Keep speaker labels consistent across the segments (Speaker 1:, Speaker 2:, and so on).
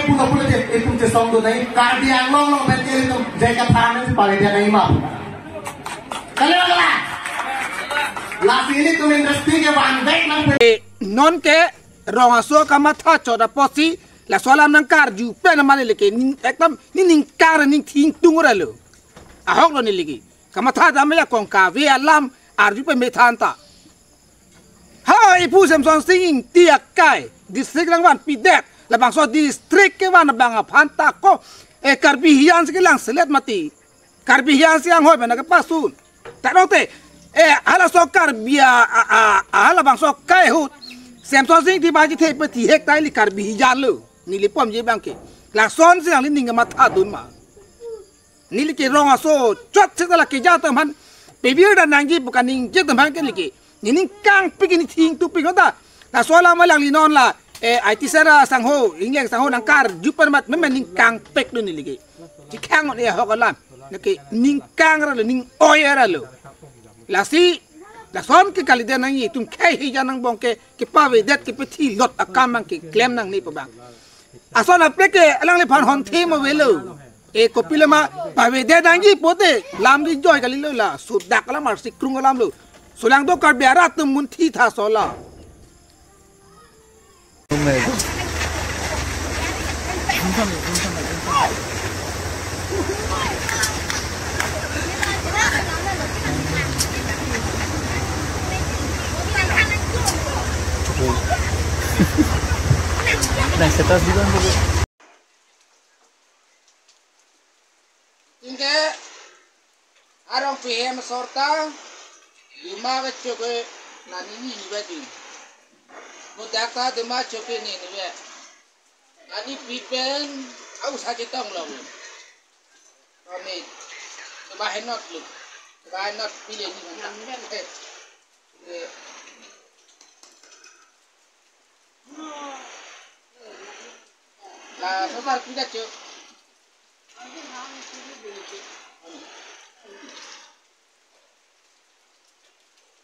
Speaker 1: puno puno itu jesong tu naik kardi anglong long betul itu jaga tangan paling dia naik mah. Kalau lah, last ini tu industri ke bandai nang.
Speaker 2: Non ke rong aso kamata coda posi la soalam nang karju pe na mani leke ekdam ni ningkar ning ting tungura lo. Ahok lo ni lagi. Kamata damaya kong kave alam arju pe metanta. Ha ipu semson singing tiak kai distrik langwan pidet la bangso distrik ke wan bang phanta ko karbihian sekelang selet mati. Karbihian siang hoy bana ke pasun. Tak note ala so karbia ala bangso kai hut. Semson sing di baji te peti hek tai li karbihian lo. Ni li pom je bangke. La son siang li ninga mata dun ma. Ni li ke rong aso chot sekala ke jata man. Bebir dan nangji bukan ning je teman ke li ke. Ini kang pigini ting tu pig nota. Na soala malang linon la IT sera sangho ingleng sangho nangkar jupan mat memang ning kang pek do ni lagi. Ti kang ne hokalam. Nake ning kang ra lo ning oyera lo. La si la son ke kalide nang yi tum kai hi janang bong ke pawe det ke peti lot akamang ke klem nang ni pabang. Ason apeke alang le phan hon the mo welo. Kopilama pawe det nang yi pote lam di joy kalilo la sudak la mar sikrung lam lo. Sulang do kar biara temun thi tha sola.
Speaker 3: Nah, setas bilang dulu.
Speaker 2: Inge arong PM sorta Dima choke nani ni beti. Mudaka dima choke ni be. Ani people au saje tong lo. Kami dima henot lu. Dima henot pilih ni. La sosar pida chok.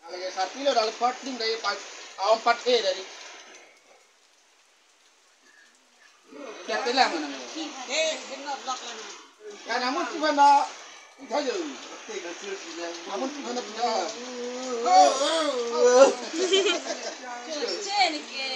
Speaker 2: Kalau sarpilo dalam partning dari awam part A dari. Kita telah mana? Kena block lah. Kan namun cuma nak itu aja. Namun cuma nak punya. Cek ni ke.